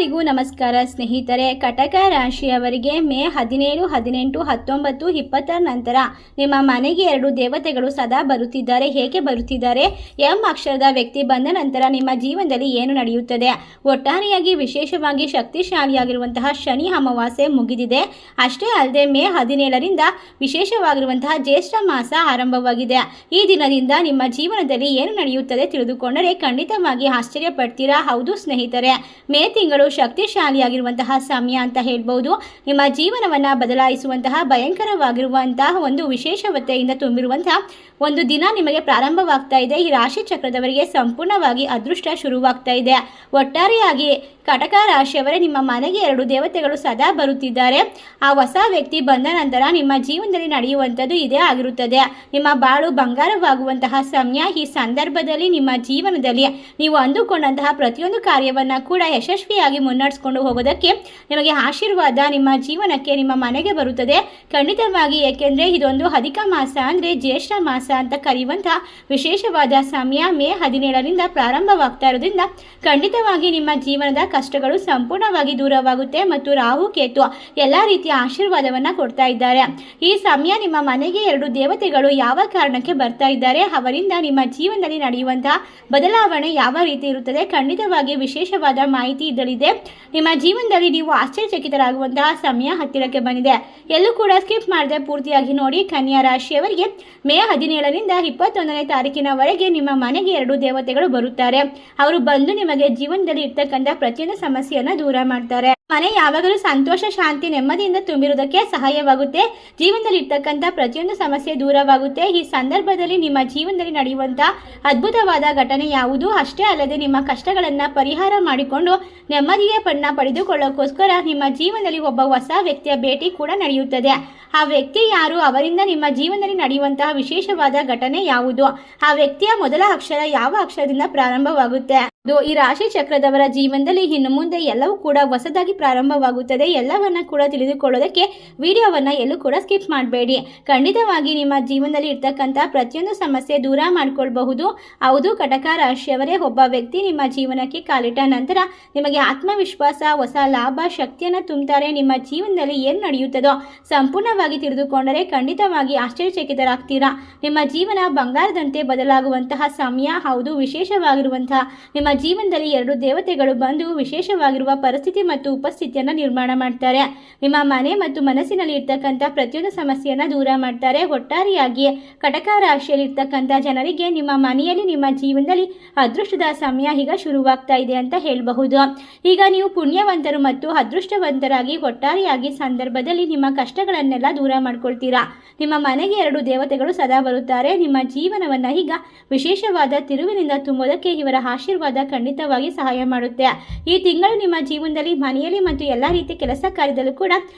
ಎಲ್ಲರಿಗೂ ನಮಸ್ಕಾರ ಸ್ನೇಹಿತರೆ. ಕಟಕ ರಾಶಿಯವರಿಗೆ ಮೇ 17, 18, 19, 20 ನಂತರ ನಿಮ್ಮ ಮನೆಗೆ 2 ದೇವತೆಗಳು ಸದಾ ಬರುತ್ತಿದ್ದಾರೆ. ಹೇಗೆ ಬರುತ್ತಿದ್ದಾರೆ? ಎಂ ಅಕ್ಷರದ ವ್ಯಕ್ತಿ ಬಂದ ನಂತರ ನಿಮ್ಮ ಜೀವನದಲ್ಲಿ ಏನು ನಡೆಯುತ್ತದೆ? ಒಟ್ಟಾರೆಯಾಗಿ ವಿಶೇಷವಾಗಿ ಶಕ್ತಿಶಾಲಿಯಾಗಿರುವಂತಹ ಶನಿ ಅಮಾವಾಸ್ಯೆ ಮುಗಿದಿದೆ. ಅಷ್ಟೇ ಅಲ್ಲದೆ ಮೇ 17ರಿಂದ ವಿಶೇಷವಾಗಿರುವಂತಹ ಜ್ಯೇಷ್ಠ ಮಾಸ ಆರಂಭವಾಗಿದೆ. ಈ ದಿನದಿಂದ ನಿಮ್ಮ ಜೀವನದಲ್ಲಿ ಏನು ನಡೆಯುತ್ತದೆ ತಿಳಿದುಕೊಂಡರೆ ಖಂಡಿತವಾಗಿ ಆಶ್ಚರ್ಯ ಪಡ್ತೀರಾ. ಹೌದು ಸ್ನೇಹಿತರೆ, ಮೇ ತಿಂಗಳು ಶಕ್ತಿಶಾಲಿಯಾಗಿರುವಂತಹ ಸಮಯ ಅಂತ ಹೇಳ್ಬೋದು. ನಿಮ್ಮ ಜೀವನವನ್ನು ಬದಲಾಯಿಸುವಂತಹ ಭಯಂಕರವಾಗಿರುವಂತಹ ಒಂದು ವಿಶೇಷತೆಯಿಂದ ತುಂಬಿರುವಂತಹ ಒಂದು ದಿನ ನಿಮಗೆ ಪ್ರಾರಂಭವಾಗ್ತಾ ಇದೆ. ಈ ರಾಶಿ ಚಕ್ರದವರಿಗೆ ಸಂಪೂರ್ಣವಾಗಿ ಅದೃಷ್ಟ ಶುರುವಾಗ್ತಾ ಇದೆ. ಒಟ್ಟಾರೆಯಾಗಿ ಕಟಕ ರಾಶಿಯವರೇ, ನಿಮ್ಮ ಮನೆಗೆ 2 ದೇವತೆಗಳು ಸದಾ ಬರುತ್ತಿದ್ದಾರೆ. ಆ ಹೊಸ ವ್ಯಕ್ತಿ ಬಂದ ನಂತರ ನಿಮ್ಮ ಜೀವನದಲ್ಲಿ ನಡೆಯುವಂಥದ್ದು ಇದೇ ಆಗಿರುತ್ತದೆ. ನಿಮ್ಮ ಬಾಳು ಬಂಗಾರವಾಗುವಂತಹ ಸಮಯ. ಈ ಸಂದರ್ಭದಲ್ಲಿ ನಿಮ್ಮ ಜೀವನದಲ್ಲಿ ನೀವು ಅಂದುಕೊಂಡಂತಹ ಪ್ರತಿಯೊಂದು ಕಾರ್ಯವನ್ನು ಕೂಡ ಯಶಸ್ವಿಯಾಗಿ ಮುನ್ನಡೆಸ್ಕೊಂಡು ಹೋಗೋದಕ್ಕೆ ನಿಮಗೆ ಆಶೀರ್ವಾದ ನಿಮ್ಮ ಜೀವನಕ್ಕೆ, ನಿಮ್ಮ ಮನೆಗೆ ಬರುತ್ತದೆ ಖಂಡಿತವಾಗಿ. ಏಕೆಂದರೆ ಇದೊಂದು ಅಧಿಕ ಮಾಸ, ಅಂದರೆ ಜ್ಯೇಷ್ಠ ಮಾಸ ಅಂತ ಕರೆಯುವಂತಹ ವಿಶೇಷವಾದ ಸಮಯ ಮೇ 17ರಿಂದ ಪ್ರಾರಂಭವಾಗ್ತಾ ಇರೋದ್ರಿಂದ ಖಂಡಿತವಾಗಿ ನಿಮ್ಮ ಜೀವನದ ಕಷ್ಟಗಳು ಸಂಪೂರ್ಣವಾಗಿ ದೂರವಾಗುತ್ತೆ ಮತ್ತು ರಾಹು ಕೇತು ಎಲ್ಲ ರೀತಿಯ ಆಶೀರ್ವಾದವನ್ನು ಕೊಡ್ತಾ ಇದ್ದಾರೆ. ಈ ಸಮಯ ನಿಮ್ಮ ಮನೆಗೆ 2 ದೇವತೆಗಳು ಯಾವ ಕಾರಣಕ್ಕೆ ಬರ್ತಾ ಇದ್ದಾರೆ, ಅವರಿಂದ ನಿಮ್ಮ ಜೀವನದಲ್ಲಿ ನಡೆಯುವಂತಹ ಬದಲಾವಣೆ ಯಾವ ರೀತಿ ಇರುತ್ತದೆ, ಖಂಡಿತವಾಗಿ ವಿಶೇಷವಾದ ಮಾಹಿತಿ ಇದರಲ್ಲಿದೆ. ನಿಮ್ಮ ಜೀವನದಲ್ಲಿ ನೀವು ಆಶ್ಚರ್ಯಚಕಿತರಾಗುವಂತಹ ಸಮಯ ಹತ್ತಿರಕ್ಕೆ ಬಂದಿದೆ. ಎಲ್ಲೂ ಕೂಡ ಸ್ಕಿಪ್ ಮಾಡದೆ ಪೂರ್ತಿಯಾಗಿ ನೋಡಿ. ಕನ್ಯಾ ರಾಶಿಯವರಿಗೆ ಮೇ 17ರಿಂದ 21ನೇ ತಾರೀಕಿನವರೆಗೆ ನಿಮ್ಮ ಮನೆಗೆ 2 ದೇವತೆಗಳು ಬರುತ್ತಾರೆ. ಅವರು ಬಂದು ನಿಮಗೆ ಜೀವನದಲ್ಲಿ ಇರ್ತಕ್ಕಂಥ ಪ್ರತಿಯೊಂದು ಸಮಸ್ಯೆಯನ್ನು ದೂರ ಮಾಡ್ತಾರೆ. ಮನೆ ಯಾವಾಗಲೂ ಸಂತೋಷ, ಶಾಂತಿ, ನೆಮ್ಮದಿಯಿಂದ ತುಂಬಿರುವುದಕ್ಕೆ ಸಹಾಯವಾಗುತ್ತೆ. ಜೀವನದಲ್ಲಿ ಇರ್ತಕ್ಕಂಥ ಪ್ರತಿಯೊಂದು ಸಮಸ್ಯೆ ದೂರವಾಗುತ್ತೆ. ಈ ಸಂದರ್ಭದಲ್ಲಿ ನಿಮ್ಮ ಜೀವನದಲ್ಲಿ ನಡೆಯುವಂತಹ ಅದ್ಭುತವಾದ ಘಟನೆ ಯಾವುದು? ಅಷ್ಟೇ ಅಲ್ಲದೆ ನಿಮ್ಮ ಕಷ್ಟಗಳನ್ನು ಪರಿಹಾರ ಮಾಡಿಕೊಂಡು ನೆಮ್ಮದಿಯ ಪಡೆದುಕೊಳ್ಳೋಕ್ಕೋಸ್ಕರ ನಿಮ್ಮ ಜೀವನದಲ್ಲಿ ಒಬ್ಬ ಹೊಸ ವ್ಯಕ್ತಿಯ ಭೇಟಿ ಕೂಡ ನಡೆಯುತ್ತದೆ. ಆ ವ್ಯಕ್ತಿ ಯಾರು? ಅವರಿಂದ ನಿಮ್ಮ ಜೀವನದಲ್ಲಿ ನಡೆಯುವಂತಹ ವಿಶೇಷವಾದ ಘಟನೆ ಯಾವುದು? ಆ ವ್ಯಕ್ತಿಯ ಮೊದಲ ಅಕ್ಷರ ಯಾವ ಅಕ್ಷರದಿಂದ ಪ್ರಾರಂಭವಾಗುತ್ತೆ? ಈ ರಾಶಿ ಚಕ್ರದವರ ಜೀವನದಲ್ಲಿ ಇನ್ನು ಮುಂದೆ ಎಲ್ಲವೂ ಕೂಡ ಹೊಸದಾಗಿ ಪ್ರಾರಂಭವಾಗುತ್ತದೆ. ಎಲ್ಲವನ್ನ ಕೂಡ ತಿಳಿದುಕೊಳ್ಳೋದಕ್ಕೆ ವಿಡಿಯೋವನ್ನು ಎಲ್ಲೂ ಕೂಡ ಸ್ಕಿಪ್ ಮಾಡಬೇಡಿ. ಖಂಡಿತವಾಗಿ ನಿಮ್ಮ ಜೀವನದಲ್ಲಿ ಇರ್ತಕ್ಕಂಥ ಪ್ರತಿಯೊಂದು ಸಮಸ್ಯೆ ದೂರ ಮಾಡ್ಕೊಳ್ಬಹುದು. ಹೌದು, ಕಟಕ ರಾಶಿಯವರೇ, ಒಬ್ಬ ವ್ಯಕ್ತಿ ನಿಮ್ಮ ಜೀವನಕ್ಕೆ ಕಾಲಿಟ್ಟ ನಂತರ ನಿಮಗೆ ಆತ್ಮವಿಶ್ವಾಸ, ಹೊಸ ಲಾಭ, ಶಕ್ತಿಯನ್ನು ತುಂಬುತ್ತಾರೆ. ನಿಮ್ಮ ಜೀವನದಲ್ಲಿ ಏನು ನಡೆಯುತ್ತದೋ ಸಂಪೂರ್ಣವಾಗಿ ತಿಳಿದುಕೊಂಡರೆ ಖಂಡಿತವಾಗಿ ಆಶ್ಚರ್ಯಚಕಿತರಾಗ್ತೀರಾ. ನಿಮ್ಮ ಜೀವನ ಬಂಗಾರದಂತೆ ಬದಲಾಗುವಂತಹ ಸಮಯ. ಹೌದು, ವಿಶೇಷವಾಗಿರುವಂತಹ ನಿಮ್ಮ ಜೀವನದಲ್ಲಿ 2 ದೇವತೆಗಳು ಬಂದು ವಿಶೇಷವಾಗಿರುವ ಪರಿಸ್ಥಿತಿ ಮತ್ತು ಉಪಸ್ಥಿತಿಯನ್ನು ನಿರ್ಮಾಣ ಮಾಡ್ತಾರೆ. ನಿಮ್ಮ ಮನೆ ಮತ್ತು ಮನಸ್ಸಿನಲ್ಲಿ ಇರ್ತಕ್ಕಂಥ ಪ್ರತಿಯೊಂದು ಸಮಸ್ಯೆಯನ್ನು ದೂರ ಮಾಡ್ತಾರೆ. ಒಟ್ಟಾರೆಯಾಗಿ ಕಟಕ ರಾಶಿಯಲ್ಲಿ ಇರ್ತಕ್ಕಂಥ ಜನರಿಗೆ ನಿಮ್ಮ ಮನೆಯಲ್ಲಿ, ನಿಮ್ಮ ಜೀವನದಲ್ಲಿ ಅದೃಷ್ಟದ ಸಮಯ ಈಗ ಶುರುವಾಗ್ತಾ ಇದೆ ಅಂತ ಹೇಳಬಹುದು. ಈಗ ನೀವು ಪುಣ್ಯವಂತರು ಮತ್ತು ಅದೃಷ್ಟವಂತರಾಗಿ ಒಟ್ಟಾರೆಯಾಗಿ ಸಂದರ್ಭದಲ್ಲಿ ನಿಮ್ಮ ಕಷ್ಟಗಳನ್ನೆಲ್ಲ ದೂರ ಮಾಡ್ಕೊಳ್ತೀರಾ. ನಿಮ್ಮ ಮನೆಗೆ 2 ದೇವತೆಗಳು ಸದಾ ಬರುತ್ತಾರೆ. ನಿಮ್ಮ ಜೀವನವನ್ನು ಈಗ ವಿಶೇಷವಾದ ತಿರುವಿನಿಂದ ತುಂಬುವುದಕ್ಕೆ ಇವರ ಆಶೀರ್ವಾದ ಖಂಡಿತವಾಗಿ ಸಹಾಯ ಮಾಡುತ್ತೆ. ಈ ತಿಂಗಳು ನಿಮ್ಮ ಜೀವನದಲ್ಲಿ, ಮನೆಯಲ್ಲಿ ಮತ್ತು ಎಲ್ಲ ರೀತಿಯ ಕೆಲಸ ಕಾರ್ಯದಲ್ಲೂ ಕೂಡ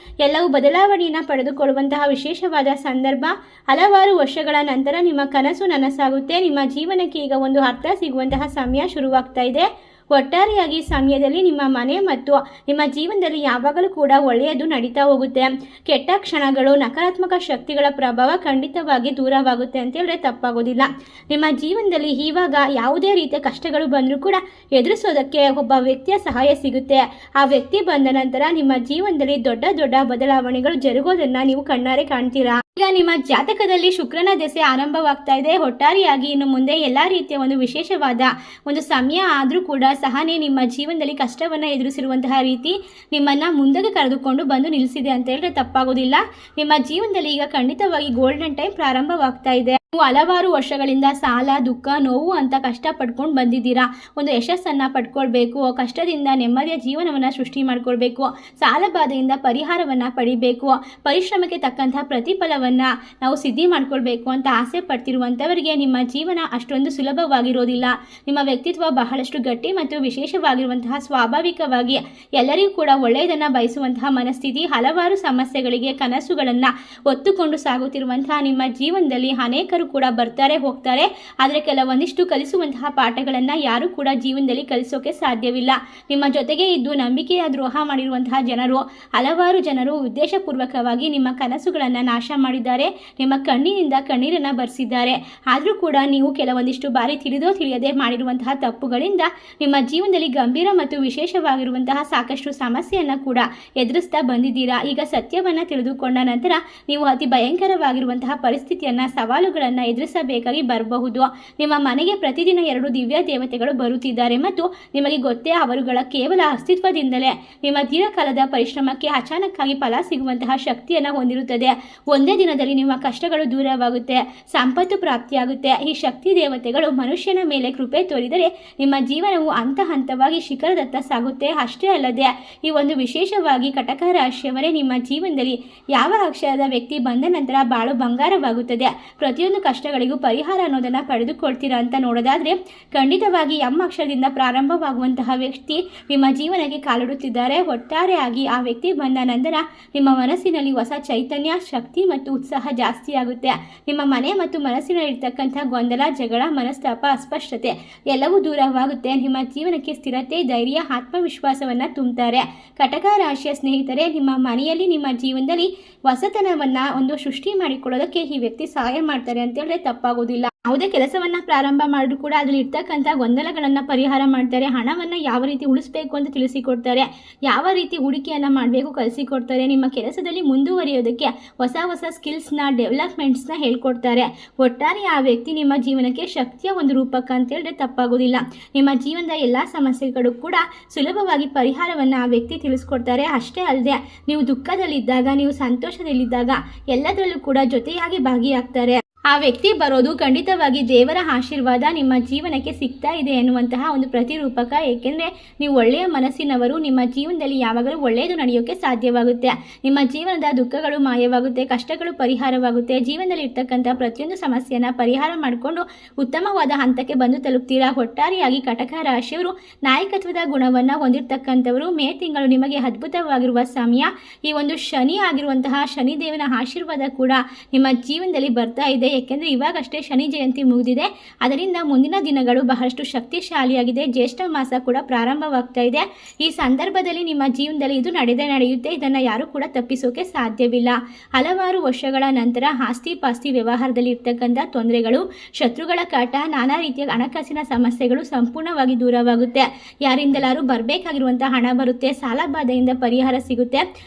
ಎಲ್ಲವೂ ಬದಲಾವಣೆಯನ್ನು ಪಡೆದುಕೊಳ್ಳುವಂತಹ ವಿಶೇಷವಾದ ಸಂದರ್ಭ. ಹಲವಾರು ವರ್ಷಗಳ ನಂತರ ನಿಮ್ಮ ಕನಸು ನನಸಾಗುತ್ತೆ. ನಿಮ್ಮ ಜೀವನಕ್ಕೆ ಈಗ ಒಂದು ಅರ್ಥ ಸಿಗುವಂತಹ ಸಮಯ ಶುರುವಾಗ್ತಾ ಇದೆ. ಒಟ್ಟಾರೆಯಾಗಿ ಸಮಯದಲ್ಲಿ ನಿಮ್ಮ ಮನೆ ಮತ್ತು ನಿಮ್ಮ ಜೀವನದಲ್ಲಿ ಯಾವಾಗಲೂ ಕೂಡ ಒಳ್ಳೆಯದು ನಡೀತಾ ಹೋಗುತ್ತೆ. ಕೆಟ್ಟ ಕ್ಷಣಗಳು, ನಕಾರಾತ್ಮಕ ಶಕ್ತಿಗಳ ಪ್ರಭಾವ ಖಂಡಿತವಾಗಿ ದೂರವಾಗುತ್ತೆ ಅಂತ ಹೇಳಿದ್ರೆ ತಪ್ಪಾಗೋದಿಲ್ಲ. ನಿಮ್ಮ ಜೀವನದಲ್ಲಿ ಇವಾಗ ಯಾವುದೇ ರೀತಿಯ ಕಷ್ಟಗಳು ಬಂದರೂ ಕೂಡ ಎದುರಿಸೋದಕ್ಕೆ ಒಬ್ಬ ವ್ಯಕ್ತಿಯ ಸಹಾಯ ಸಿಗುತ್ತೆ. ಆ ವ್ಯಕ್ತಿ ಬಂದ ನಂತರ ನಿಮ್ಮ ಜೀವನದಲ್ಲಿ ದೊಡ್ಡ ದೊಡ್ಡ ಬದಲಾವಣೆಗಳು ಜರುಗೋದನ್ನು ನೀವು ಕಣ್ಣಾರೆ ಕಾಣ್ತೀರಾ. ಈಗ ನಿಮ್ಮ ಜಾತಕದಲ್ಲಿ ಶುಕ್ರನ ದೆಸೆ ಆರಂಭವಾಗ್ತಾ ಇದೆ. ಒಟ್ಟಾರೆಯಾಗಿ ಇನ್ನು ಮುಂದೆ ಎಲ್ಲ ರೀತಿಯ ಒಂದು ವಿಶೇಷವಾದ ಒಂದು ಸಮಯ ಆದರೂ ಕೂಡ ಸಹನೆ ನಿಮ್ಮ ಜೀವನದಲ್ಲಿ ಕಷ್ಟವನ್ನು ಎದುರಿಸಿರುವಂತಹ ರೀತಿ ನಿಮ್ಮನ್ನು ಮುಂದಕ್ಕೆ ಕರೆದುಕೊಂಡು ಬಂದು ನಿಲ್ಲಿಸಿದೆ ಅಂತ ಹೇಳಿದ್ರೆ ತಪ್ಪಾಗೋದಿಲ್ಲ. ನಿಮ್ಮ ಜೀವನದಲ್ಲಿ ಈಗ ಖಂಡಿತವಾಗಿ ಗೋಲ್ಡನ್ ಟೈಮ್ ಪ್ರಾರಂಭವಾಗ್ತಾ ಇದೆ. ನೀವು ಹಲವಾರು ವರ್ಷಗಳಿಂದ ಸಾಲ, ದುಃಖ, ನೋವು ಅಂತ ಕಷ್ಟ ಪಡ್ಕೊಂಡು ಬಂದಿದ್ದೀರಾ. ಒಂದು ಯಶಸ್ಸನ್ನು ಪಡ್ಕೊಳ್ಬೇಕು, ಕಷ್ಟದಿಂದ ನೆಮ್ಮದಿಯ ಜೀವನವನ್ನು ಸೃಷ್ಟಿ ಮಾಡ್ಕೊಳ್ಬೇಕು, ಸಾಲ ಬಾಧೆಯಿಂದ ಪರಿಹಾರವನ್ನು ಪಡಿಬೇಕು, ಪರಿಶ್ರಮಕ್ಕೆ ತಕ್ಕಂತಹ ಪ್ರತಿಫಲವನ್ನು ನಾವು ಸಿದ್ಧಿ ಮಾಡ್ಕೊಳ್ಬೇಕು ಅಂತ ಆಸೆ ಪಡ್ತಿರುವಂಥವರಿಗೆ ನಿಮ್ಮ ಜೀವನ ಅಷ್ಟೊಂದು ಸುಲಭವಾಗಿರೋದಿಲ್ಲ. ನಿಮ್ಮ ವ್ಯಕ್ತಿತ್ವ ಬಹಳಷ್ಟು ಗಟ್ಟಿ ಮತ್ತು ವಿಶೇಷವಾಗಿರುವಂತಹ, ಸ್ವಾಭಾವಿಕವಾಗಿ ಎಲ್ಲರಿಗೂ ಕೂಡ ಒಳ್ಳೆಯದನ್ನು ಬಯಸುವಂತಹ ಮನಸ್ಥಿತಿ. ಹಲವಾರು ಸಮಸ್ಯೆಗಳಿಗೆ ಕನಸುಗಳನ್ನು ಹೊತ್ತುಕೊಂಡು ಸಾಗುತ್ತಿರುವಂತಹ ನಿಮ್ಮ ಜೀವನದಲ್ಲಿ ಅನೇಕ ಅನೇಕರು ಕೂಡ ಬರ್ತಾರೆ ಹೋಗ್ತಾರೆ, ಆದರೆ ಕೆಲವೊಂದಿಷ್ಟು ಕಲಿಸುವಂತಹ ಪಾಠಗಳನ್ನು ಯಾರು ಕೂಡ ಜೀವನದಲ್ಲಿ ಕಲಿಸೋಕೆ ಸಾಧ್ಯವಿಲ್ಲ. ನಿಮ್ಮ ಜೊತೆಗೆ ಇದ್ದು ನಂಬಿಕೆಯ ದ್ರೋಹ ಮಾಡಿರುವಂತಹ ಜನರು, ಹಲವಾರು ಜನರು ಉದ್ದೇಶಪೂರ್ವಕವಾಗಿ ನಿಮ್ಮ ಕನಸುಗಳನ್ನು ನಾಶ ಮಾಡಿದ್ದಾರೆ, ನಿಮ್ಮ ಕಣ್ಣಿನಿಂದ ಕಣ್ಣೀರನ್ನು ಬರೆಸಿದ್ದಾರೆ. ಆದರೂ ಕೂಡ ನೀವು ಕೆಲವೊಂದಿಷ್ಟು ಬಾರಿ ತಿಳಿದೋ ತಿಳಿಯದೆ ಮಾಡಿರುವಂತಹ ತಪ್ಪುಗಳಿಂದ ನಿಮ್ಮ ಜೀವನದಲ್ಲಿ ಗಂಭೀರ ಮತ್ತು ವಿಶೇಷವಾಗಿರುವಂತಹ ಸಾಕಷ್ಟು ಸಮಸ್ಯೆಯನ್ನು ಕೂಡ ಎದುರಿಸ್ತಾ ಬಂದಿದ್ದೀರಾ. ಈಗ ಸತ್ಯವನ್ನು ತಿಳಿದುಕೊಂಡ ನಂತರ ನೀವು ಅತಿ ಭಯಂಕರವಾಗಿರುವಂತಹ ಪರಿಸ್ಥಿತಿಯನ್ನು, ಸವಾಲುಗಳನ್ನು ಎದುರಿಸಬೇಕಾಗಿ ಬರಬಹುದು. ನಿಮ್ಮ ಮನೆಗೆ ಪ್ರತಿದಿನ 2 ದಿವ್ಯ ದೇವತೆಗಳು ಬರುತ್ತಿದ್ದಾರೆ ಮತ್ತು ನಿಮಗೆ ಗೊತ್ತೇ ಅವರುಗಳ ಕೇವಲ ಅಸ್ತಿತ್ವದಿಂದಲೇ ನಿಮ್ಮ ದೀರ್ಘಕಾಲದ ಪರಿಶ್ರಮಕ್ಕೆ ಅಚಾನಕ್ಕಾಗಿ ಫಲ ಸಿಗುವಂತಹ ಶಕ್ತಿಯನ್ನು ಹೊಂದಿರುತ್ತದೆ. ಒಂದೇ ದಿನದಲ್ಲಿ ನಿಮ್ಮ ಕಷ್ಟಗಳು ದೂರವಾಗುತ್ತೆ, ಸಂಪತ್ತು ಪ್ರಾಪ್ತಿಯಾಗುತ್ತೆ. ಈ ಶಕ್ತಿ ದೇವತೆಗಳು ಮನುಷ್ಯನ ಮೇಲೆ ಕೃಪೆ ತೋರಿದರೆ ನಿಮ್ಮ ಜೀವನವು ಹಂತ ಹಂತವಾಗಿ ಶಿಖರದತ್ತ ಸಾಗುತ್ತೆ. ಅಷ್ಟೇ ಅಲ್ಲದೆ ಈ ಒಂದು ವಿಶೇಷವಾಗಿ ಕಟಕ ರಾಶಿಯವರೇ ನಿಮ್ಮ ಜೀವನದಲ್ಲಿ ಯಾವ ಅಕ್ಷರದ ವ್ಯಕ್ತಿ ಬಂದ ನಂತರ ಬಾಳು ಬಂಗಾರವಾಗುತ್ತದೆ, ಪ್ರತಿಯೊಂದು ಕಷ್ಟಗಳಿಗೂ ಪರಿಹಾರ ಅನ್ನೋದನ್ನು ಪಡೆದುಕೊಳ್ತೀರಾ ಅಂತ ನೋಡೋದಾದ್ರೆ ಖಂಡಿತವಾಗಿ ಎಂ ಅಕ್ಷರದಿಂದ ಪ್ರಾರಂಭವಾಗುವಂತಹ ವ್ಯಕ್ತಿ ನಿಮ್ಮ ಜೀವನಕ್ಕೆ ಕಾಲಿಡುತ್ತಿದ್ದಾರೆ. ಒಟ್ಟಾರೆಯಾಗಿ ಆ ವ್ಯಕ್ತಿ ಬಂದ ನಂತರ ನಿಮ್ಮ ಮನಸ್ಸಿನಲ್ಲಿ ಹೊಸ ಚೈತನ್ಯ, ಶಕ್ತಿ ಮತ್ತು ಉತ್ಸಾಹ ಜಾಸ್ತಿ ಆಗುತ್ತೆ. ನಿಮ್ಮ ಮನೆ ಮತ್ತು ಮನಸ್ಸಿನಲ್ಲಿರ್ತಕ್ಕಂಥ ಗೊಂದಲ, ಜಗಳ, ಮನಸ್ತಾಪ, ಅಸ್ಪಷ್ಟತೆ ಎಲ್ಲವೂ ದೂರವಾಗುತ್ತೆ. ನಿಮ್ಮ ಜೀವನಕ್ಕೆ ಸ್ಥಿರತೆ, ಧೈರ್ಯ, ಆತ್ಮವಿಶ್ವಾಸವನ್ನು ತುಂಬುತ್ತಾರೆ. ಕಟಕ ರಾಶಿಯ ಸ್ನೇಹಿತರೆ, ನಿಮ್ಮ ಮನೆಯಲ್ಲಿ ನಿಮ್ಮ ಜೀವನದಲ್ಲಿ ಹೊಸತನವನ್ನು ಒಂದು ಸೃಷ್ಟಿ ಮಾಡಿಕೊಳ್ಳೋದಕ್ಕೆ ಈ ವ್ಯಕ್ತಿ ಸಹಾಯ ಮಾಡ್ತಾರೆ ಅಂತ ಹೇಳಿದ್ರೆ ತಪ್ಪಾಗೋದಿಲ್ಲ. ಯಾವುದೇ ಕೆಲಸವನ್ನ ಪ್ರಾರಂಭ ಮಾಡಿದ್ರು ಕೂಡ ಅದರಲ್ಲಿ ಇರ್ತಕ್ಕಂಥ ಗೊಂದಲಗಳನ್ನು ಪರಿಹಾರ ಮಾಡ್ತಾರೆ. ಹಣವನ್ನು ಯಾವ ರೀತಿ ಉಳಿಸಬೇಕು ಅಂತ ತಿಳಿಸಿಕೊಡ್ತಾರೆ, ಯಾವ ರೀತಿ ಹೂಡಿಕೆಯನ್ನು ಮಾಡಬೇಕು ಕಲಿಸಿಕೊಡ್ತಾರೆ. ನಿಮ್ಮ ಕೆಲಸದಲ್ಲಿ ಮುಂದುವರಿಯೋದಕ್ಕೆ ಹೊಸ ಹೊಸ ಸ್ಕಿಲ್ಸ್ನ, ಡೆವಲಪ್ಮೆಂಟ್ಸ್ನ ಹೇಳ್ಕೊಡ್ತಾರೆ. ಒಟ್ಟಾರೆ ಆ ವ್ಯಕ್ತಿ ನಿಮ್ಮ ಜೀವನಕ್ಕೆ ಶಕ್ತಿಯ ಒಂದು ರೂಪಕ ಅಂತ ಹೇಳಿದ್ರೆ ತಪ್ಪಾಗೋದಿಲ್ಲ. ನಿಮ್ಮ ಜೀವನದ ಎಲ್ಲ ಸಮಸ್ಯೆಗಳು ಕೂಡ ಸುಲಭವಾಗಿ ಪರಿಹಾರವನ್ನು ಆ ವ್ಯಕ್ತಿ ತಿಳಿಸ್ಕೊಡ್ತಾರೆ. ಅಷ್ಟೇ ಅಲ್ಲದೆ ನೀವು ದುಃಖದಲ್ಲಿದ್ದಾಗ, ನೀವು ಸಂತೋಷದಲ್ಲಿದ್ದಾಗ ಎಲ್ಲದರಲ್ಲೂ ಕೂಡ ಜೊತೆಯಾಗಿ ಭಾಗಿಯಾಗ್ತಾರೆ. ಆ ವ್ಯಕ್ತಿ ಬರೋದು ಖಂಡಿತವಾಗಿ ದೇವರ ಆಶೀರ್ವಾದ ನಿಮ್ಮ ಜೀವನಕ್ಕೆ ಸಿಗ್ತಾ ಇದೆ ಎನ್ನುವಂತಹ ಒಂದು ಪ್ರತಿರೂಪಕ. ಏಕೆಂದರೆ ನೀವು ಒಳ್ಳೆಯ ಮನಸ್ಸಿನವರು, ನಿಮ್ಮ ಜೀವನದಲ್ಲಿ ಯಾವಾಗಲೂ ಒಳ್ಳೆಯದು ನಡೆಯೋಕ್ಕೆ ಸಾಧ್ಯವಾಗುತ್ತೆ. ನಿಮ್ಮ ಜೀವನದ ದುಃಖಗಳು ಮಾಯವಾಗುತ್ತೆ, ಕಷ್ಟಗಳು ಪರಿಹಾರವಾಗುತ್ತೆ. ಜೀವನದಲ್ಲಿ ಇರ್ತಕ್ಕಂಥ ಪ್ರತಿಯೊಂದು ಸಮಸ್ಯೆಯನ್ನು ಪರಿಹಾರ ಮಾಡಿಕೊಂಡು ಉತ್ತಮವಾದ ಹಂತಕ್ಕೆ ಬಂದು ತಲುಪ್ತೀರಾ. ಒಟ್ಟಾರೆಯಾಗಿ ಕಟಕ ರಾಶಿಯವರು ನಾಯಕತ್ವದ ಗುಣವನ್ನು ಹೊಂದಿರತಕ್ಕಂಥವರು. ಮೇ ತಿಂಗಳು ನಿಮಗೆ ಅದ್ಭುತವಾಗಿರುವ ಸಮಯ. ಈ ಒಂದು ಶನಿ ಆಗಿರುವಂತಹ ಶನಿದೇವನ ಆಶೀರ್ವಾದ ಕೂಡ ನಿಮ್ಮ ಜೀವನದಲ್ಲಿ ಬರ್ತಾ ಇದೆ. ಏಕೆಂದರೆ ಇವಾಗಷ್ಟೇ ಶನಿ ಜಯಂತಿ ಮುಗಿದಿದೆ, ಅದರಿಂದ ಮುಂದಿನ ದಿನಗಳು ಬಹಳಷ್ಟು ಶಕ್ತಿಶಾಲಿಯಾಗಿದೆ. ಜ್ಯೇಷ್ಠ ಮಾಸ ಕೂಡ ಪ್ರಾರಂಭವಾಗ್ತಾ ಇದೆ. ಈ ಸಂದರ್ಭದಲ್ಲಿ ನಿಮ್ಮ ಜೀವನದಲ್ಲಿ ಇದು ನಡೆಯುತ್ತೆ. ಇದನ್ನು ಯಾರು ಕೂಡ ತಪ್ಪಿಸೋಕೆ ಸಾಧ್ಯವಿಲ್ಲ. ಹಲವಾರು ವರ್ಷಗಳ ನಂತರ ಆಸ್ತಿ ಪಾಸ್ತಿ ವ್ಯವಹಾರದಲ್ಲಿ ಇರ್ತಕ್ಕಂಥ ತೊಂದರೆಗಳು, ಶತ್ರುಗಳ ಕಾಟ, ನಾನಾ ರೀತಿಯ ಹಣಕಾಸಿನ ಸಮಸ್ಯೆಗಳು ಸಂಪೂರ್ಣವಾಗಿ ದೂರವಾಗುತ್ತೆ. ಯಾರಿಂದಲಾರು ಬರಬೇಕಾಗಿರುವಂತಹ ಹಣ ಬರುತ್ತೆ, ಸಾಲ ಬಾಧೆಯಿಂದ ಪರಿಹಾರ ಸಿಗುತ್ತೆ.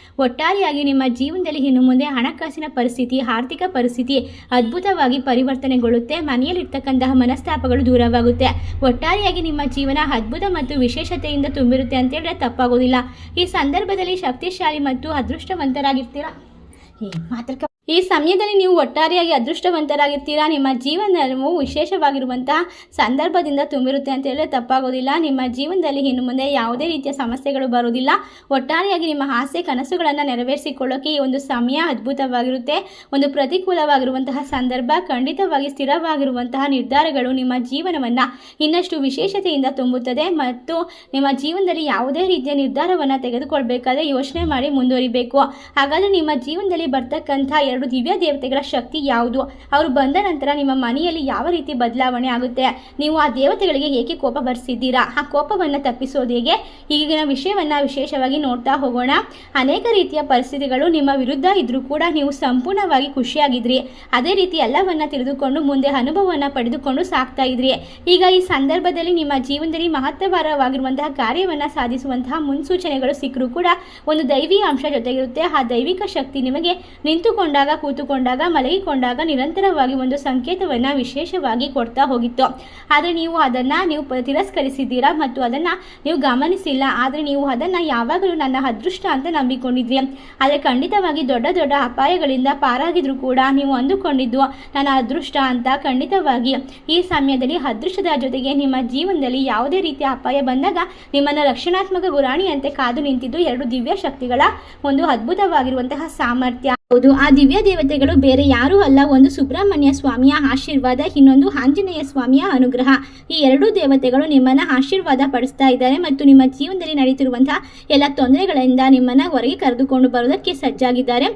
ಒಟ್ಟಾರೆಯಾಗಿ ನಿಮ್ಮ ಜೀವನದಲ್ಲಿ ಇನ್ನು ಮುಂದೆ ಹಣಕಾಸಿನ ಪರಿಸ್ಥಿತಿ, ಆರ್ಥಿಕ ಪರಿಸ್ಥಿತಿ ಅದ್ಭುತವಾಗಿ ಪರಿವರ್ತನೆಗೊಳ್ಳುತ್ತೆ. ಮನೆಯಲ್ಲಿರ್ತಕ್ಕಂತಹ ಮನಸ್ತಾಪಗಳು ದೂರವಾಗುತ್ತೆ. ಒಟ್ಟಾರೆಯಾಗಿ ನಿಮ್ಮ ಜೀವನ ಅದ್ಭುತ ಮತ್ತು ವಿಶೇಷತೆಯಿಂದ ತುಂಬಿರುತ್ತೆ ಅಂತ ಹೇಳಿದ್ರೆ ತಪ್ಪಾಗೋದಿಲ್ಲ. ಈ ಸಂದರ್ಭದಲ್ಲಿ ಶಕ್ತಿಶಾಲಿ ಮತ್ತು ಅದೃಷ್ಟವಂತರಾಗಿರ್ತೀರಾ. ಈ ಸಮಯದಲ್ಲಿ ನೀವು ಒಟ್ಟಾರೆಯಾಗಿ ಅದೃಷ್ಟವಂತರಾಗಿರ್ತೀರಾ. ನಿಮ್ಮ ಜೀವನವು ವಿಶೇಷವಾಗಿರುವಂತಹ ಸಂದರ್ಭದಿಂದ ತುಂಬಿರುತ್ತೆ ಅಂತ ಹೇಳಿದ್ರೆ ತಪ್ಪಾಗೋದಿಲ್ಲ. ನಿಮ್ಮ ಜೀವನದಲ್ಲಿ ಇನ್ನು ಮುಂದೆ ಯಾವುದೇ ರೀತಿಯ ಸಮಸ್ಯೆಗಳು ಬರೋದಿಲ್ಲ. ಒಟ್ಟಾರೆಯಾಗಿ ನಿಮ್ಮ ಆಸೆ ಕನಸುಗಳನ್ನು ನೆರವೇರಿಸಿಕೊಳ್ಳೋಕೆ ಈ ಒಂದು ಸಮಯ ಅದ್ಭುತವಾಗಿರುತ್ತೆ. ಒಂದು ಪ್ರತಿಕೂಲವಾಗಿರುವಂತಹ ಸಂದರ್ಭ, ಖಂಡಿತವಾಗಿ ಸ್ಥಿರವಾಗಿರುವಂತಹ ನಿರ್ಧಾರಗಳು ನಿಮ್ಮ ಜೀವನವನ್ನು ಇನ್ನಷ್ಟು ವಿಶೇಷತೆಯಿಂದ ತುಂಬುತ್ತದೆ. ಮತ್ತು ನಿಮ್ಮ ಜೀವನದಲ್ಲಿ ಯಾವುದೇ ರೀತಿಯ ನಿರ್ಧಾರವನ್ನು ತೆಗೆದುಕೊಳ್ಬೇಕಾದ್ರೆ ಯೋಚನೆ ಮಾಡಿ ಮುಂದುವರಿಬೇಕು. ಹಾಗಾದರೆ ನಿಮ್ಮ ಜೀವನದಲ್ಲಿ ಬರ್ತಕ್ಕಂಥ 2 ದಿವ್ಯ ದೇವತೆಗಳ ಶಕ್ತಿ ಯಾವುದು? ಅವರು ಬಂದ ನಂತರ ನಿಮ್ಮ ಮನೆಯಲ್ಲಿ ಯಾವ ರೀತಿ ಬದಲಾವಣೆ ಆಗುತ್ತೆ? ನೀವು ಆ ದೇವತೆಗಳಿಗೆ ಏಕೆ ಕೋಪ ಬರ್ಸಿದ್ದೀರಾ? ಆ ಕೋಪವನ್ನು ತಪ್ಪಿಸೋದು ಹೇಗೆ? ಈಗಿನ ವಿಷಯವನ್ನು ವಿಶೇಷವಾಗಿ ನೋಡ್ತಾ ಹೋಗೋಣ. ಅನೇಕ ರೀತಿಯ ಪರಿಸ್ಥಿತಿಗಳು ನಿಮ್ಮ ವಿರುದ್ಧ ಇದ್ರೂ ಕೂಡ ನೀವು ಸಂಪೂರ್ಣವಾಗಿ ಖುಷಿಯಾಗಿದ್ರಿ. ಅದೇ ರೀತಿ ಎಲ್ಲವನ್ನ ತಿಳಿದುಕೊಂಡು ಮುಂದೆ ಅನುಭವವನ್ನು ಪಡೆದುಕೊಂಡು ಸಾಕ್ತಾ ಇದ್ರಿ. ಈಗ ಈ ಸಂದರ್ಭದಲ್ಲಿ ನಿಮ್ಮ ಜೀವನದಲ್ಲಿ ಮಹತ್ವವಾಗಿರುವಂತಹ ಕಾರ್ಯವನ್ನು ಸಾಧಿಸುವಂತಹ ಮುನ್ಸೂಚನೆಗಳು ಸಿಕ್ಕರೂ ಕೂಡ ಒಂದು ದೈವಿ ಅಂಶ ಜೊತೆಗಿರುತ್ತೆ. ಆ ದೈವಿಕ ಶಕ್ತಿ ನಿಮಗೆ ನಿಂತುಕೊಂಡಾಗ, ಕೂತುಕೊಂಡಾಗ, ಮಲಗಿಕೊಂಡಾಗ ನಿರಂತರವಾಗಿ ಒಂದು ಸಂಕೇತವನ್ನು ವಿಶೇಷವಾಗಿ ಕೊಡ್ತಾ ಹೋಗಿತ್ತು. ಆದರೆ ನೀವು ಅದನ್ನು ತಿರಸ್ಕರಿಸಿದ್ದೀರಾ ಮತ್ತು ಅದನ್ನು ನೀವು ಗಮನಿಸಿಲ್ಲ. ಆದರೆ ನೀವು ಅದನ್ನು ಯಾವಾಗಲೂ ನನ್ನ ಅದೃಷ್ಟ ಅಂತ ನಂಬಿಕೊಂಡಿದ್ರಿ. ಆದರೆ ಖಂಡಿತವಾಗಿ ದೊಡ್ಡ ದೊಡ್ಡ ಅಪಾಯಗಳಿಂದ ಪಾರಾಗಿದ್ರು ಕೂಡ ನೀವು ಅಂದುಕೊಂಡಿದ್ದು ನನ್ನ ಅದೃಷ್ಟ ಅಂತ. ಖಂಡಿತವಾಗಿ ಈ ಸಮಯದಲ್ಲಿ ಅದೃಷ್ಟದ ಜೊತೆಗೆ ನಿಮ್ಮ ಜೀವನದಲ್ಲಿ ಯಾವುದೇ ರೀತಿಯ ಅಪಾಯ ಬಂದಾಗ ನಿಮ್ಮನ್ನು ರಕ್ಷಣಾತ್ಮಕ ಗುರಾಣಿಯಂತೆ ಕಾದು ನಿಂತಿದ್ದು 2 ದಿವ್ಯ ಶಕ್ತಿಗಳ ಒಂದು ಅದ್ಭುತವಾಗಿರುವಂತಹ ಸಾಮರ್ಥ್ಯ. ಹೌದು, ಆ ದಿವ್ಯ ದೇವತೆಗಳು ಬೇರೆ ಯಾರೂ ಅಲ್ಲ, ಒಂದು ಸುಬ್ರಹ್ಮಣ್ಯ ಸ್ವಾಮಿಯ ಆಶೀರ್ವಾದ, ಇನ್ನೊಂದು ಆಂಜನೇಯ ಸ್ವಾಮಿಯ ಅನುಗ್ರಹ. ಈ ಎರಡೂ ದೇವತೆಗಳು ನಿಮ್ಮನ್ನ ಆಶೀರ್ವಾದ ಪಡಿಸ್ತಾ ಇದ್ದಾರೆ ಮತ್ತು ನಿಮ್ಮ ಜೀವನದಲ್ಲಿ ನಡೀತಿರುವಂತಹ ಎಲ್ಲ ತೊಂದರೆಗಳಿಂದ ನಿಮ್ಮನ್ನ ಹೊರಗೆ ಕರೆದುಕೊಂಡು ಬರೋದಕ್ಕೆ ಸಜ್ಜಾಗಿದ್ದಾರೆ.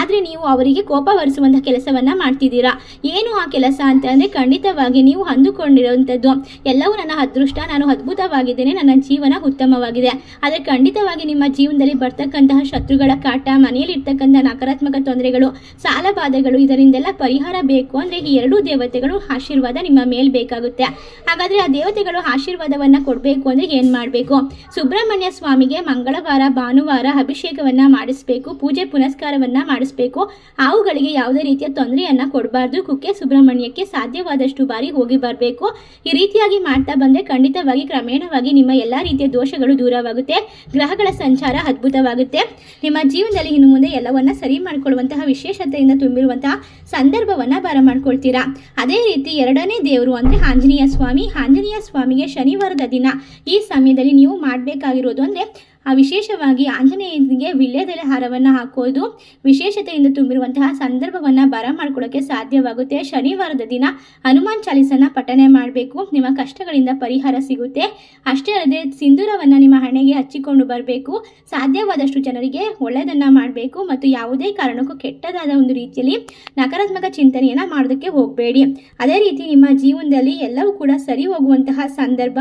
ಆದರೆ ನೀವು ಅವರಿಗೆ ಕೋಪ ಹೊರಿಸುವಂತಹ ಕೆಲಸವನ್ನ ಮಾಡ್ತಿದ್ದೀರಾ. ಏನು ಆ ಕೆಲಸ ಅಂತ ಅಂದ್ರೆ, ಖಂಡಿತವಾಗಿ ನೀವು ಅಂದುಕೊಂಡಿರುವಂಥದ್ದು ಎಲ್ಲವೂ ನನ್ನ ಅದೃಷ್ಟ, ನಾನು ಅದ್ಭುತವಾಗಿದ್ದೇನೆ, ನನ್ನ ಜೀವನ ಉತ್ತಮವಾಗಿದೆ. ಆದರೆ ಖಂಡಿತವಾಗಿ ನಿಮ್ಮ ಜೀವನದಲ್ಲಿ ಬರ್ತಕ್ಕಂತಹ ಶತ್ರುಗಳ ಕಾಟ, ಮನೆಯಲ್ಲಿ ಇರ್ತಕ್ಕಂಥ ನಕಾರಾತ್ಮಕ ತೊಂದರೆಗಳು, ಸಾಲ ಬಾಧೆಗಳು, ಇದರಿಂದೆಲ್ಲ ಪರಿಹಾರ ಬೇಕು ಅಂದ್ರೆ ಈ ಎರಡೂ ದೇವತೆಗಳು ಆಶೀರ್ವಾದ ನಿಮ್ಮ ಮೇಲ್ ಬೇಕಾಗುತ್ತೆ. ಹಾಗಾದ್ರೆ ಆ ದೇವತೆಗಳು ಆಶೀರ್ವಾದವನ್ನ ಕೊಡಬೇಕು ಅಂದ್ರೆ ಏನ್ ಮಾಡಬೇಕು? ಸುಬ್ರಹ್ಮಣ್ಯ ಸ್ವಾಮಿಗೆ ಮಂಗಳವಾರ, ಭಾನುವಾರ ಅಭಿಷೇಕವನ್ನ ಮಾಡಿಸ್ಬೇಕು, ಪೂಜೆ ಪುನಸ್ಕಾರವನ್ನ ಮಾಡಿಸ್ಬೇಕು. ಅವುಗಳಿಗೆ ಯಾವುದೇ ರೀತಿಯ ತೊಂದರೆಯನ್ನ ಕೊಡಬಾರ್ದು. ಕುಕ್ಕೆ ಸುಬ್ರಹ್ಮಣ್ಯಕ್ಕೆ ಸಾಧ್ಯವಾದಷ್ಟು ಬಾರಿ ಹೋಗಿ ಬರಬೇಕು. ಈ ರೀತಿಯಾಗಿ ಮಾಡ್ತಾ ಬಂದ್ರೆ ಖಂಡಿತವಾಗಿ ಕ್ರಮೇಣವಾಗಿ ನಿಮ್ಮ ಎಲ್ಲಾ ರೀತಿಯ ದೋಷಗಳು ದೂರವಾಗುತ್ತೆ, ಗ್ರಹಗಳ ಸಂಚಾರ ಅದ್ಭುತವಾಗುತ್ತೆ. ನಿಮ್ಮ ಜೀವನದಲ್ಲಿ ಇನ್ನು ಮುಂದೆ ಎಲ್ಲವನ್ನ ಸರಿ ಮಾಡಿಕೊಳ್ಳುವಂತಹ ವಿಶೇಷತೆಯಿಂದ ತುಂಬಿರುವಂತಹ ಸಂದರ್ಭವನ್ನ ಬರಮಾಡ್ಕೊಳ್ತೀರಾ. ಅದೇ ರೀತಿ ಎರಡನೇ ದೇವರು ಅಂದ್ರೆ ಆಂಜನೇಯ ಸ್ವಾಮಿ. ಆಂಜನೇಯ ಸ್ವಾಮಿಗೆ ಶನಿವಾರದ ದಿನ ಈ ಸಮಯದಲ್ಲಿ ನೀವು ಮಾಡಬೇಕಾಗಿರೋದು ಅಂದ್ರೆ ವಿಶೇಷವಾಗಿ ಆಂಜನೇಯನಿಗೆ ವೀಳ್ಯದೆಲೆ ಹಾರವನ್ನು ಹಾಕೋದು ವಿಶೇಷತೆಯಿಂದ ತುಂಬಿರುವಂತಹ ಸಂದರ್ಭವನ್ನು ಬರಮಾಡ್ಕೊಳ್ಳೋಕ್ಕೆ ಸಾಧ್ಯವಾಗುತ್ತೆ. ಶನಿವಾರದ ದಿನ ಹನುಮಾನ್ ಚಾಲೀಸನ ಪಠನೆ ಮಾಡಬೇಕು, ನಿಮ್ಮ ಕಷ್ಟಗಳಿಂದ ಪರಿಹಾರ ಸಿಗುತ್ತೆ. ಅಷ್ಟೇ ಅಲ್ಲದೆ ಸಿಂಧೂರವನ್ನು ನಿಮ್ಮ ಹಣೆಗೆ ಹಚ್ಚಿಕೊಂಡು ಬರಬೇಕು. ಸಾಧ್ಯವಾದಷ್ಟು ಜನರಿಗೆ ಒಳ್ಳೆಯದನ್ನು ಮಾಡಬೇಕು ಮತ್ತು ಯಾವುದೇ ಕಾರಣಕ್ಕೂ ಕೆಟ್ಟದಾದ ಒಂದು ರೀತಿಯಲ್ಲಿ ನಕಾರಾತ್ಮಕ ಚಿಂತನೆಯನ್ನು ಮಾಡೋದಕ್ಕೆ ಹೋಗಬೇಡಿ. ಅದೇ ರೀತಿ ನಿಮ್ಮ ಜೀವನದಲ್ಲಿ ಎಲ್ಲವೂ ಕೂಡ ಸರಿ ಹೋಗುವಂತಹ ಸಂದರ್ಭ,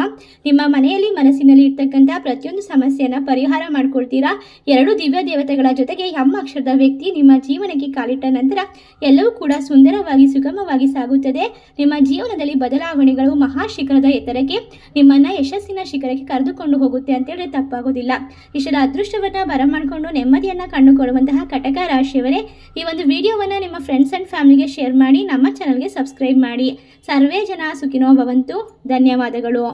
ನಿಮ್ಮ ಮನೆಯಲ್ಲಿ ಮನಸ್ಸಿನಲ್ಲಿ ಇರ್ತಕ್ಕಂತಹ ಪ್ರತಿಯೊಂದು ಸಮಸ್ಯೆಯನ್ನು ಪರಿಹಾರ ಮಾಡ್ಕೊಳ್ತೀರಾ. ಎರಡು ದಿವ್ಯ ದೇವತೆಗಳ ಜೊತೆಗೆ ಎಂ ಅಕ್ಷರದ ವ್ಯಕ್ತಿ ನಿಮ್ಮ ಜೀವನಕ್ಕೆ ಕಾಲಿಟ್ಟ ನಂತರ ಎಲ್ಲವೂ ಕೂಡ ಸುಂದರವಾಗಿ ಸುಗಮವಾಗಿ ಸಾಗುತ್ತದೆ. ನಿಮ್ಮ ಜೀವನದಲ್ಲಿ ಬದಲಾವಣೆಗಳು ಮಹಾಶಿಖರದ ಎತ್ತರಕ್ಕೆ, ನಿಮ್ಮನ್ನ ಯಶಸ್ಸಿನ ಶಿಖರಕ್ಕೆ ಕರೆದುಕೊಂಡು ಹೋಗುತ್ತೆ ಅಂತ ಹೇಳಿದ್ರೆ ತಪ್ಪಾಗೋದಿಲ್ಲ. ಇಷ್ಟರ ಅದೃಷ್ಟವನ್ನ ಬರಮಾಡಿಕೊಂಡು ನೆಮ್ಮದಿಯನ್ನ ಕಂಡುಕೊಳ್ಳುವಂತಹ ಕಟಕ ರಾಶಿಯವರೇ, ಈ ಒಂದು ವಿಡಿಯೋವನ್ನ ನಿಮ್ಮ ಫ್ರೆಂಡ್ಸ್ ಅಂಡ್ ಫ್ಯಾಮಿಲಿಗೆ ಶೇರ್ ಮಾಡಿ, ನಮ್ಮ ಚಾನಲ್ಗೆ ಸಬ್ಸ್ಕ್ರೈಬ್ ಮಾಡಿ. ಸರ್ವೇ ಜನ ಸುಖಿನೋ ಭವಂತು. ಧನ್ಯವಾದಗಳು.